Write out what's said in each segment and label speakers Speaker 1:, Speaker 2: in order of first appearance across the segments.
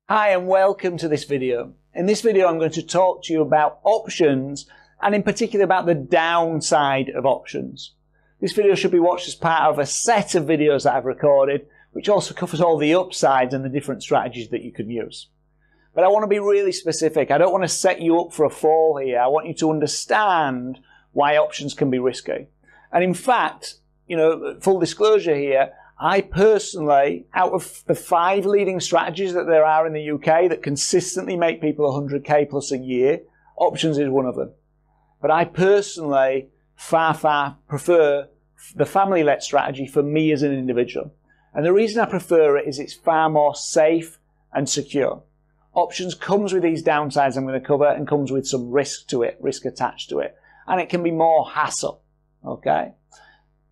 Speaker 1: Hi and welcome to this video. In this video I'm going to talk to you about options and in particular about the downside of options. This video should be watched as part of a set of videos that I've recorded which also covers all the upsides and the different strategies that you can use. But I want to be really specific. I don't want to set you up for a fall here. I want you to understand why options can be risky. And in fact, full disclosure here, I personally, out of the 5 leading strategies that there are in the UK that consistently make people 100k plus a year, options is one of them. But I personally far prefer the family-led strategy for me as an individual. And the reason I prefer it is it's far more safe and secure. Options comes with these downsides I'm going to cover and comes with some risk to it, risk attached to it. And it can be more hassle, okay?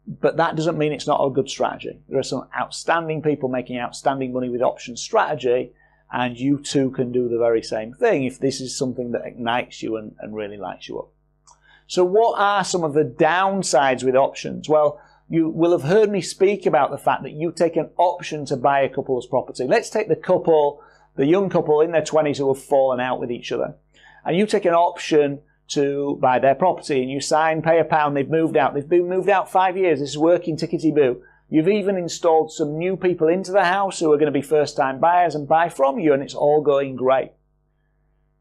Speaker 1: But that doesn't mean it's not a good strategy. There are some outstanding people making outstanding money with option strategy, and you too can do the very same thing if this is something that ignites you and really lights you up. So what are some of the downsides with options? Well, you will have heard me speak about the fact that you take an option to buy a couple's property. Let's take the young couple in their 20s who have fallen out with each other. And you take an option to buy their property and you sign, pay £1, they've moved out. They've been moved out 5 years. This is working tickety-boo. You've even installed some new people into the house who are going to be first-time buyers and buy from you, and it's all going great.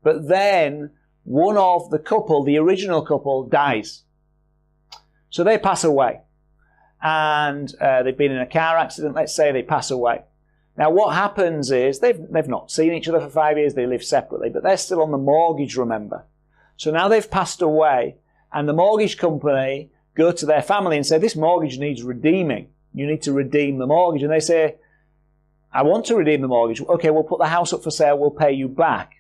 Speaker 1: But then one of the couple, the original couple, dies. So they pass away. And they've been in a car accident, let's say they pass away. Now what happens is they've not seen each other for 5 years, they live separately, but they're still on the mortgage, remember. So now they've passed away, and the mortgage company go to their family and say, this mortgage needs redeeming. You need to redeem the mortgage. And they say, I want to redeem the mortgage. Okay, we'll put the house up for sale, we'll pay you back.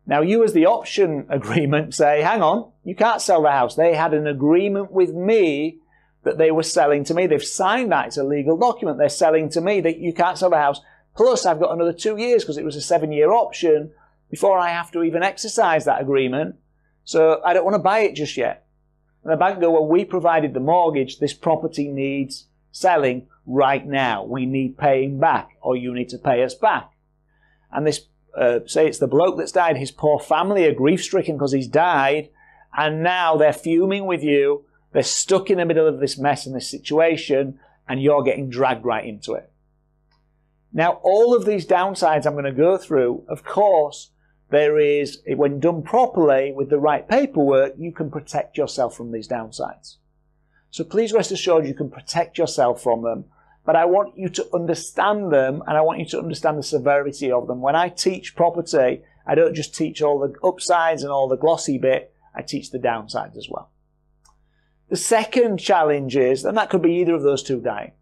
Speaker 1: Now you as the option agreement say, hang on, you can't sell the house. They had an agreement with me that they were selling to me. They've signed that. It's a legal document. They're selling to me that you can't sell the house. Plus I've got another 2 years because it was a 7-year option before I have to even exercise that agreement. So I don't want to buy it just yet. And the bank go, well, we provided the mortgage. This property needs selling right now. We need paying back, or you need to pay us back. And this, say it's the bloke that's died, his poor family are grief-stricken because he's died, and now they're fuming with you. They're stuck in the middle of this mess and this situation, and you're getting dragged right into it. Now, all of these downsides I'm going to go through, of course, there is, when done properly with the right paperwork, you can protect yourself from these downsides. So please rest assured you can protect yourself from them, but I want you to understand them, and I want you to understand the severity of them. When I teach property, I don't just teach all the upsides and all the glossy bit, I teach the downsides as well. The second challenge is, and that could be either of those two dying.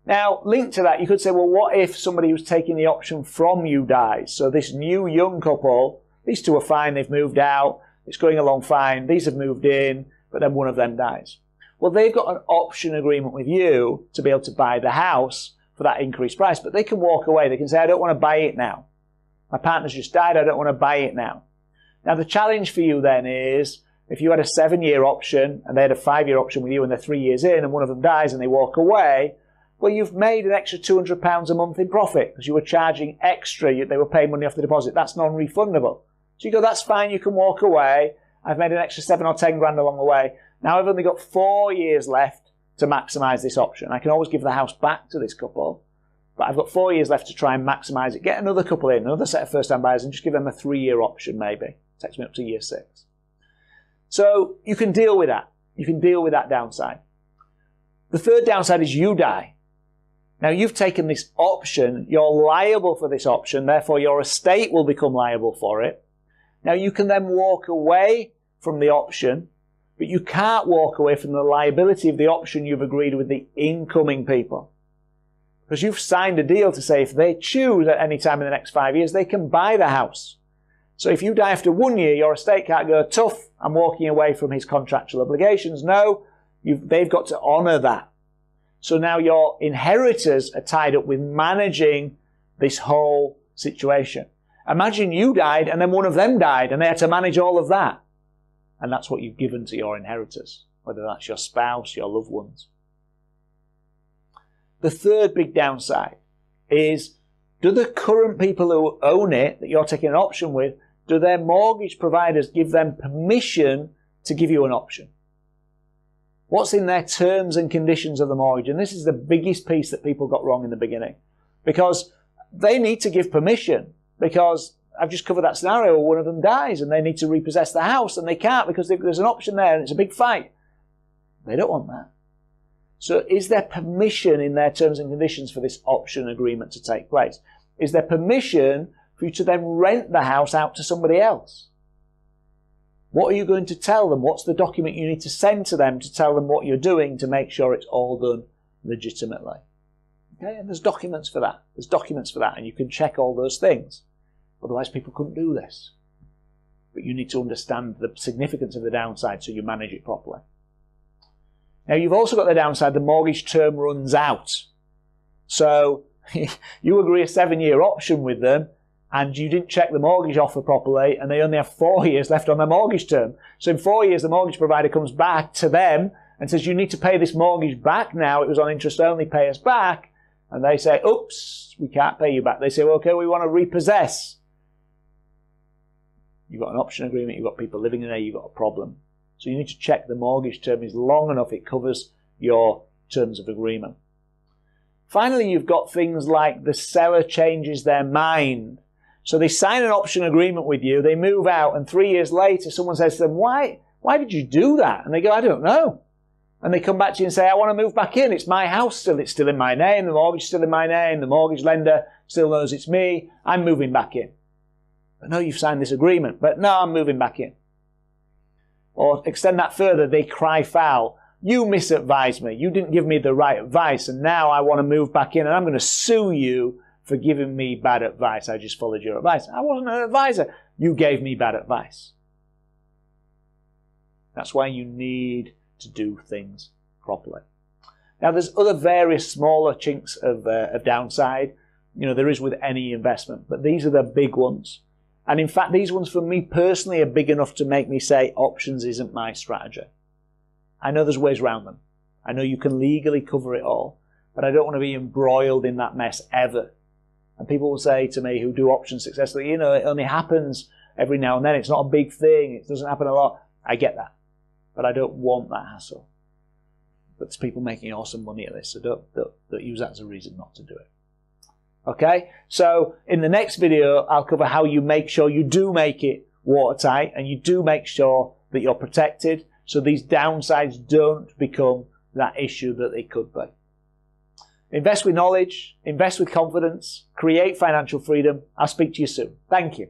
Speaker 1: Now, linked to that, you could say, well, what if somebody who's taking the option from you dies? So this new young couple, these two are fine, they've moved out, it's going along fine, these have moved in, but then one of them dies. Well, they've got an option agreement with you to be able to buy the house for that increased price, but they can walk away. They can say, I don't want to buy it now. My partner's just died, I don't want to buy it now. Now, the challenge for you then is, if you had a 7-year option and they had a 5-year option with you and they're 3 years in and one of them dies and they walk away, well, you've made an extra £200 a month in profit because you were charging extra. They were paying money off the deposit. That's non-refundable. So you go, that's fine, you can walk away. I've made an extra 7 or 10 grand along the way. Now I've only got 4 years left to maximise this option. I can always give the house back to this couple, but I've got 4 years left to try and maximise it. Get another couple in, another set of first-time buyers, and just give them a 3-year option maybe. Takes me up to year 6. So you can deal with that. You can deal with that downside. The third downside is you die. Now you've taken this option, you're liable for this option, therefore your estate will become liable for it. Now you can then walk away from the option, but you can't walk away from the liability of the option you've agreed with the incoming people. Because you've signed a deal to say if they choose at any time in the next 5 years, they can buy the house. So if you die after 1 year, your estate can't go, tough, I'm walking away from his contractual obligations. No, they've got to honour that. So now your inheritors are tied up with managing this whole situation. Imagine you died and then one of them died and they had to manage all of that. And that's what you've given to your inheritors, whether that's your spouse, your loved ones. The third big downside is Do the current people who own it, that you're taking an option with, do their mortgage providers give them permission to give you an option? What's in their terms and conditions of the mortgage? And this is the biggest piece that people got wrong in the beginning. Because they need to give permission, because I've just covered that scenario where one of them dies and they need to repossess the house and they can't because there's an option there and it's a big fight. They don't want that. So is there permission in their terms and conditions for this option agreement to take place? Is there permission for you to then rent the house out to somebody else? What are you going to tell them? What's the document you need to send to them to tell them what you're doing to make sure it's all done legitimately? Okay, and there's documents for that. There's documents for that, and you can check all those things. Otherwise, people couldn't do this. But you need to understand the significance of the downside so you manage it properly. Now, you've also got the downside, the mortgage term runs out. So, you agree a 7-year option with them, and you didn't check the mortgage offer properly, and they only have 4 years left on their mortgage term. So in 4 years, the mortgage provider comes back to them and says, you need to pay this mortgage back now. It was on interest only, pay us back. And they say, oops, we can't pay you back. They say, well, okay, we want to repossess. You've got an option agreement, you've got people living in there, you've got a problem. So you need to check the mortgage term is long enough, it covers your terms of agreement. Finally, you've got things like the seller changes their mind. So they sign an option agreement with you, they move out, and 3 years later someone says to them, why did you do that? And they go, I don't know. And they come back to you and say, I want to move back in. It's my house still. It's still in my name. The mortgage is still in my name. The mortgage lender still knows it's me. I'm moving back in. But no, you've signed this agreement. But no, I'm moving back in. Or extend that further, they cry foul. You misadvised me. You didn't give me the right advice. And now I want to move back in and I'm going to sue you for giving me bad advice. I just followed your advice. I wasn't an advisor. You gave me bad advice. That's why you need to do things properly. Now, there's other various smaller chinks of downside. You know, there is with any investment, but these are the big ones. And in fact, these ones for me personally are big enough to make me say options isn't my strategy. I know there's ways around them. I know you can legally cover it all, but I don't want to be embroiled in that mess ever. And people will say to me who do options successfully, you know, it only happens every now and then. It's not a big thing. It doesn't happen a lot. I get that. But I don't want that hassle. But there's people making awesome money at this, so don't use that as a reason not to do it. Okay? So in the next video, I'll cover how you make sure you do make it watertight and you do make sure that you're protected so these downsides don't become that issue that they could be. Invest with knowledge, invest with confidence, create financial freedom. I'll speak to you soon. Thank you.